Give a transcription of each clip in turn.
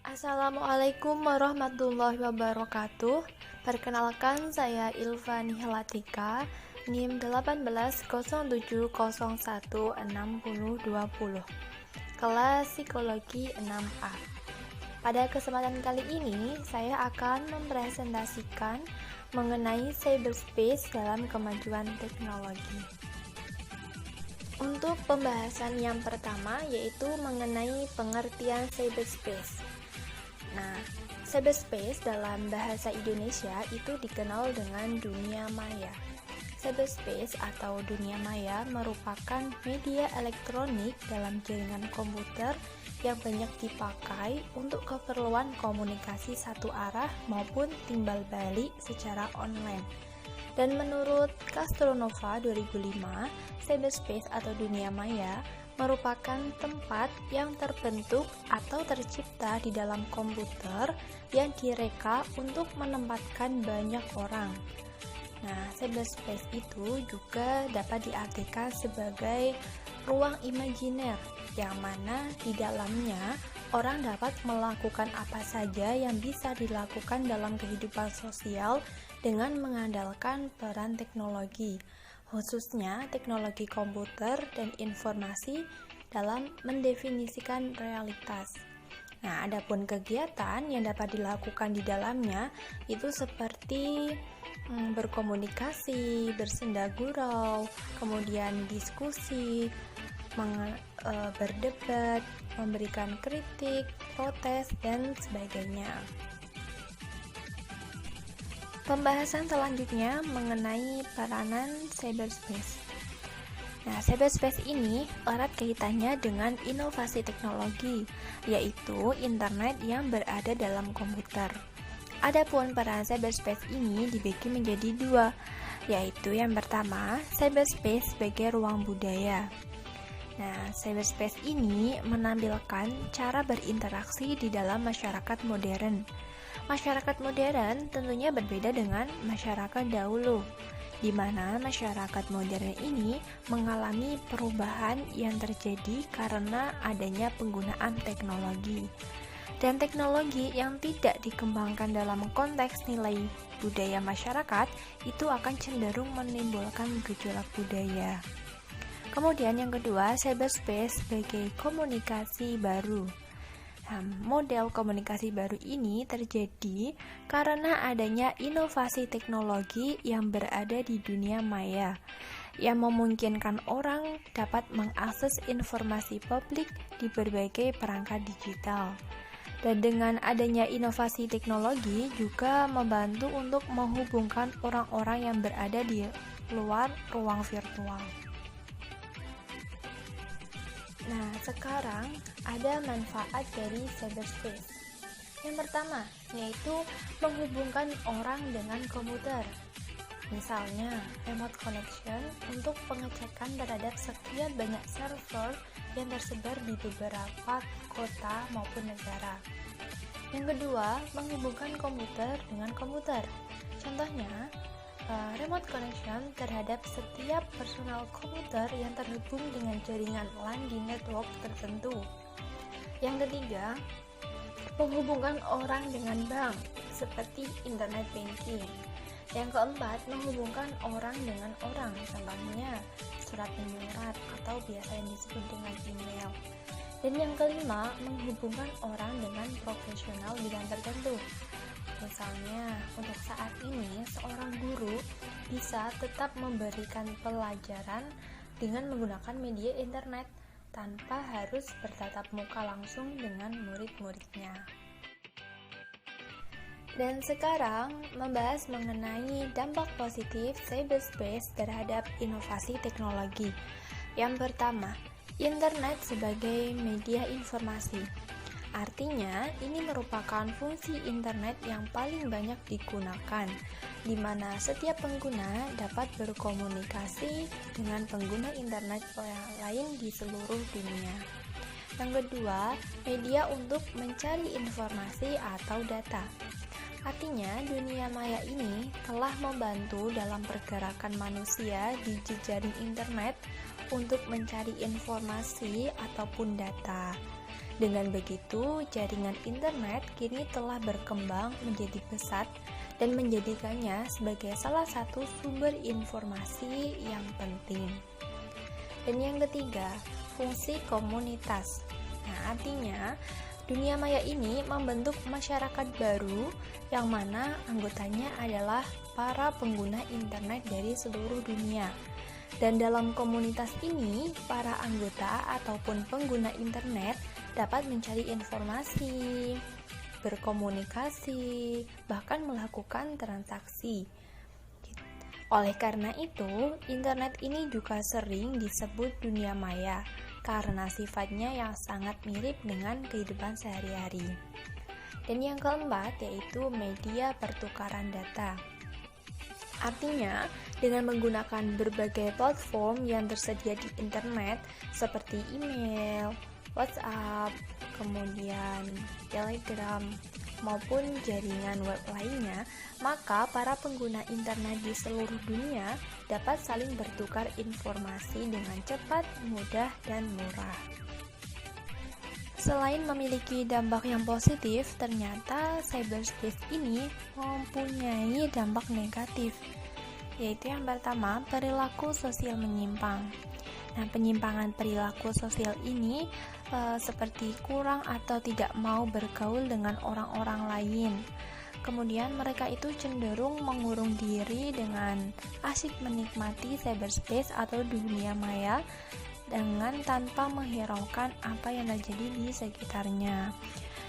Assalamualaikum warahmatullahi wabarakatuh. Perkenalkan, saya Ilvani Helatika, NIM 1807016020, kelas Psikologi 6A. Pada kesempatan kali ini, saya akan mempresentasikan mengenai cyberspace dalam kemajuan teknologi. Untuk pembahasan yang pertama yaitu mengenai pengertian cyberspace. Nah, cyberspace dalam bahasa Indonesia itu dikenal dengan dunia maya. Cyberspace atau dunia maya merupakan media elektronik dalam jaringan komputer yang banyak dipakai untuk keperluan komunikasi satu arah maupun timbal balik secara online. Dan menurut Castronova 2005, cyberspace atau dunia maya merupakan tempat yang terbentuk atau tercipta di dalam komputer yang direka untuk menempatkan banyak orang. Nah, cyberspace itu juga dapat diartikan sebagai ruang imajiner yang mana di dalamnya orang dapat melakukan apa saja yang bisa dilakukan dalam kehidupan sosial dengan mengandalkan peran teknologi, khususnya teknologi komputer dan informasi dalam mendefinisikan realitas. Nah, adapun kegiatan yang dapat dilakukan di dalamnya itu seperti berkomunikasi, bersenda gurau, kemudian diskusi, berdebat, memberikan kritik, protes, dan sebagainya. Pembahasan selanjutnya mengenai peranan cyberspace. Nah, cyberspace ini erat kaitannya dengan inovasi teknologi, yaitu internet yang berada dalam komputer. Adapun peran cyberspace ini dibagi menjadi dua, yaitu yang pertama, cyberspace sebagai ruang budaya. Nah, cyberspace ini menampilkan cara berinteraksi di dalam masyarakat modern. Masyarakat modern tentunya berbeda dengan masyarakat dahulu, di mana masyarakat modern ini mengalami perubahan yang terjadi karena adanya penggunaan teknologi. Dan teknologi yang tidak dikembangkan dalam konteks nilai budaya masyarakat itu akan cenderung menimbulkan gejolak budaya. Kemudian yang kedua, cyberspace sebagai komunikasi baru. Nah, model komunikasi baru ini terjadi karena adanya inovasi teknologi yang berada di dunia maya, yang memungkinkan orang dapat mengakses informasi publik di berbagai perangkat digital. Dan dengan adanya inovasi teknologi juga membantu untuk menghubungkan orang-orang yang berada di luar ruang virtual. Nah, sekarang ada manfaat dari cyberspace. Yang pertama, yaitu menghubungkan orang dengan komputer. Misalnya, remote connection untuk pengecekan terhadap sekian banyak server yang tersebar di beberapa kota maupun negara. Yang kedua, menghubungkan komputer dengan komputer. Contohnya, remote connection terhadap setiap personal komputer yang terhubung dengan jaringan LAN di network tertentu. Yang ketiga, menghubungkan orang dengan bank seperti internet banking. Yang keempat, menghubungkan orang dengan orang, contohnya surat menyurat atau biasa yang disebut dengan email. Dan yang kelima, menghubungkan orang dengan profesional bidang tertentu. Misalnya, untuk saat ini seorang guru bisa tetap memberikan pelajaran dengan menggunakan media internet tanpa harus bertatap muka langsung dengan murid-muridnya. Dan sekarang membahas mengenai dampak positif cyberspace terhadap inovasi teknologi. Yang pertama, internet sebagai media informasi. Artinya, ini merupakan fungsi internet yang paling banyak digunakan, di mana setiap pengguna dapat berkomunikasi dengan pengguna internet yang lain di seluruh dunia. Yang kedua, media untuk mencari informasi atau data. Artinya, dunia maya ini telah membantu dalam pergerakan manusia di jejaring internet untuk mencari informasi ataupun data. Dengan begitu, jaringan internet kini telah berkembang menjadi pesat dan menjadikannya sebagai salah satu sumber informasi yang penting. Dan yang ketiga, fungsi komunitas. Nah, artinya dunia maya ini membentuk masyarakat baru yang mana anggotanya adalah para pengguna internet dari seluruh dunia. Dan dalam komunitas ini, para anggota ataupun pengguna internet dapat mencari informasi, berkomunikasi, bahkan melakukan transaksi. Oleh karena itu, internet ini juga sering disebut dunia maya karena sifatnya yang sangat mirip dengan kehidupan sehari-hari. Dan yang keempat yaitu media pertukaran data. Artinya, dengan menggunakan berbagai platform yang tersedia di internet seperti email, WhatsApp, kemudian Telegram, maupun jaringan web lainnya, maka para pengguna internet di seluruh dunia dapat saling bertukar informasi dengan cepat, mudah, dan murah. Selain memiliki dampak yang positif, ternyata cyberspace ini mempunyai dampak negatif, yaitu yang pertama, perilaku sosial menyimpang. Nah, penyimpangan perilaku sosial ini seperti kurang atau tidak mau bergaul dengan orang-orang lain. Kemudian mereka itu cenderung mengurung diri dengan asyik menikmati cyberspace atau dunia maya dengan tanpa menghiraukan apa yang terjadi di sekitarnya.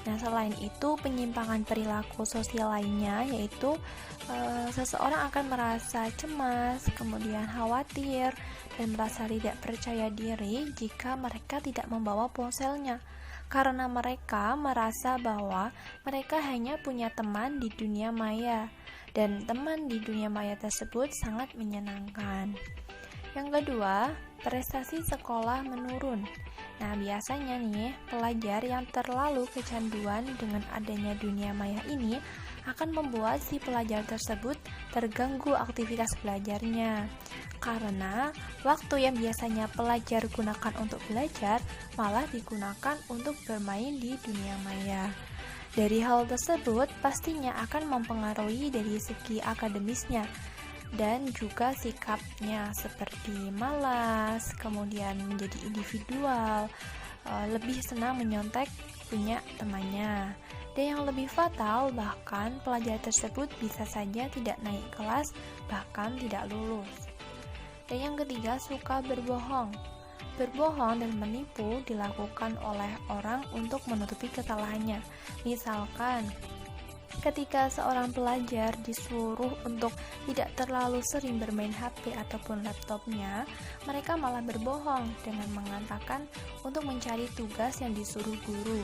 Nah, selain itu, penyimpangan perilaku sosial lainnya yaitu seseorang akan merasa cemas, kemudian khawatir, dan merasa tidak percaya diri jika mereka tidak membawa ponselnya, karena mereka merasa bahwa mereka hanya punya teman di dunia maya, dan teman di dunia maya tersebut sangat menyenangkan. Yang kedua, prestasi sekolah menurun. Nah, biasanya nih, pelajar yang terlalu kecanduan dengan adanya dunia maya ini akan membuat si pelajar tersebut terganggu aktivitas belajarnya. Karena waktu yang biasanya pelajar gunakan untuk belajar malah digunakan untuk bermain di dunia maya. Dari hal tersebut pastinya akan mempengaruhi dari segi akademisnya dan juga sikapnya seperti malas, kemudian menjadi individual, lebih senang menyontek punya temannya. Dan yang lebih fatal, bahkan pelajar tersebut bisa saja tidak naik kelas, bahkan tidak lulus. Dan yang ketiga, suka berbohong. Berbohong dan menipu dilakukan oleh orang untuk menutupi kesalahannya. Misalkan, ketika seorang pelajar disuruh untuk tidak terlalu sering bermain HP ataupun laptopnya, mereka malah berbohong dengan mengatakan untuk mencari tugas yang disuruh guru.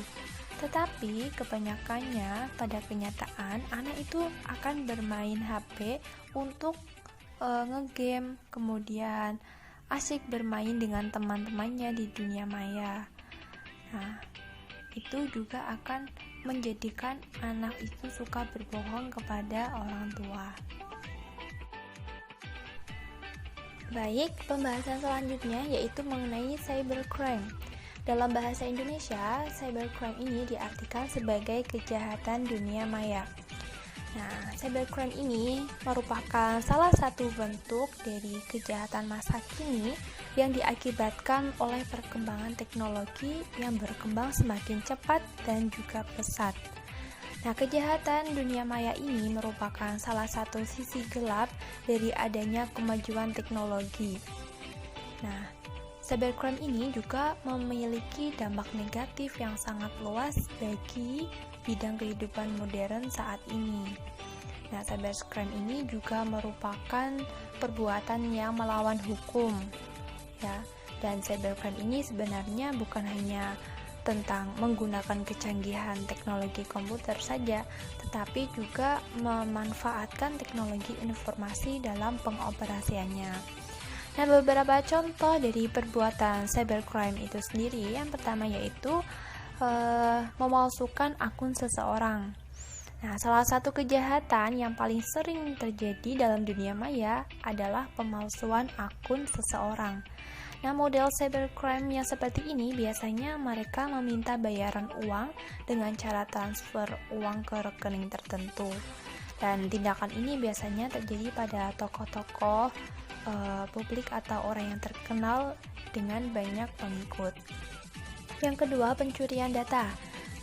Tetapi kebanyakannya pada kenyataan anak itu akan bermain HP untuk ngegame, kemudian asyik bermain dengan teman-temannya di dunia maya. Nah, itu juga akan menjadikan anak itu suka berbohong kepada orang tua. Baik, pembahasan selanjutnya yaitu mengenai cybercrime. Dalam bahasa Indonesia, cybercrime ini diartikan sebagai kejahatan dunia maya. Nah, cybercrime ini merupakan salah satu bentuk dari kejahatan masa kini yang diakibatkan oleh perkembangan teknologi yang berkembang semakin cepat dan juga pesat. Nah, kejahatan dunia maya ini merupakan salah satu sisi gelap dari adanya kemajuan teknologi. Nah, cybercrime ini juga memiliki dampak negatif yang sangat luas bagi bidang kehidupan modern saat ini. Nah, cybercrime ini juga merupakan perbuatan yang melawan hukum, ya. Dan cybercrime ini sebenarnya bukan hanya tentang menggunakan kecanggihan teknologi komputer saja, tetapi juga memanfaatkan teknologi informasi dalam pengoperasiannya. Nah, beberapa contoh dari perbuatan cybercrime itu sendiri, yang pertama yaitu memalsukan akun seseorang. Nah, salah satu kejahatan yang paling sering terjadi dalam dunia maya adalah pemalsuan akun seseorang. Nah, model cybercrime yang seperti ini biasanya mereka meminta bayaran uang dengan cara transfer uang ke rekening tertentu. Dan tindakan ini biasanya terjadi pada tokoh-tokoh publik atau orang yang terkenal dengan banyak pengikut. Yang kedua, pencurian data.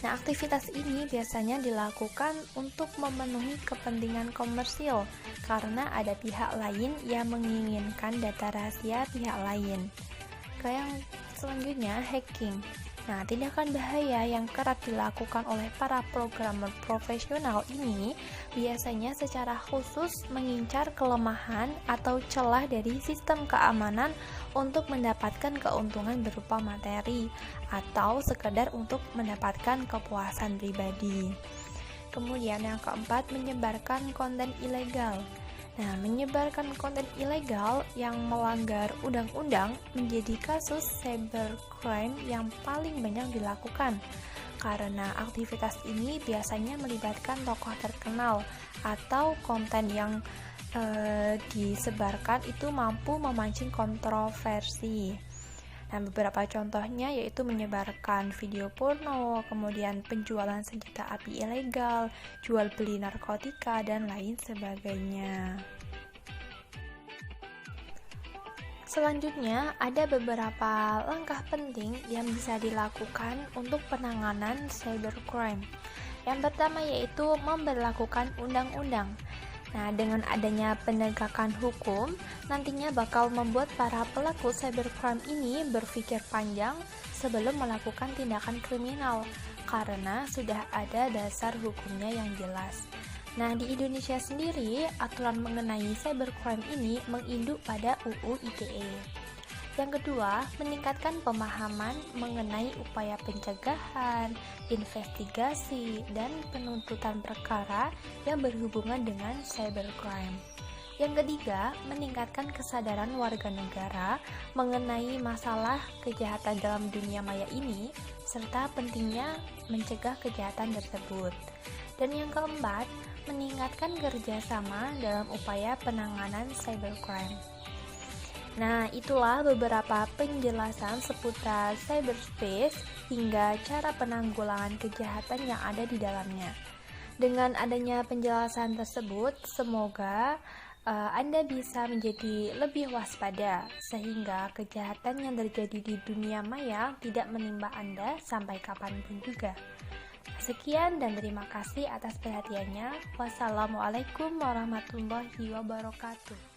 Nah, aktivitas ini biasanya dilakukan untuk memenuhi kepentingan komersil karena ada pihak lain yang menginginkan data rahasia pihak lain. Yang selanjutnya, hacking. Nah, tindakan bahaya yang kerap dilakukan oleh para programmer profesional ini biasanya secara khusus mengincar kelemahan atau celah dari sistem keamanan untuk mendapatkan keuntungan berupa materi atau sekedar untuk mendapatkan kepuasan pribadi. Kemudian yang keempat, menyebarkan konten ilegal. Nah, menyebarkan konten ilegal yang melanggar undang-undang menjadi kasus cybercrime yang paling banyak dilakukan karena aktivitas ini biasanya melibatkan tokoh terkenal atau konten yang disebarkan itu mampu memancing kontroversi. Nah, beberapa contohnya yaitu menyebarkan video porno, kemudian penjualan senjata api ilegal, jual beli narkotika, dan lain sebagainya. Selanjutnya, ada beberapa langkah penting yang bisa dilakukan untuk penanganan cybercrime. Yang pertama yaitu memberlakukan undang-undang. Nah, dengan adanya penegakan hukum, nantinya bakal membuat para pelaku cybercrime ini berpikir panjang sebelum melakukan tindakan kriminal, karena sudah ada dasar hukumnya yang jelas. Nah, di Indonesia sendiri, aturan mengenai cybercrime ini menginduk pada UU ITE. Yang kedua, meningkatkan pemahaman mengenai upaya pencegahan, investigasi, dan penuntutan perkara yang berhubungan dengan cybercrime. Yang ketiga, meningkatkan kesadaran warga negara mengenai masalah kejahatan dalam dunia maya ini, serta pentingnya mencegah kejahatan tersebut. Dan yang keempat, meningkatkan kerjasama dalam upaya penanganan cybercrime. Nah, itulah beberapa penjelasan seputar cyberspace hingga cara penanggulangan kejahatan yang ada di dalamnya. Dengan adanya penjelasan tersebut, semoga Anda bisa menjadi lebih waspada sehingga kejahatan yang terjadi di dunia maya tidak menimpa Anda sampai kapanpun juga. Sekian dan terima kasih atas perhatiannya. Wassalamualaikum warahmatullahi wabarakatuh.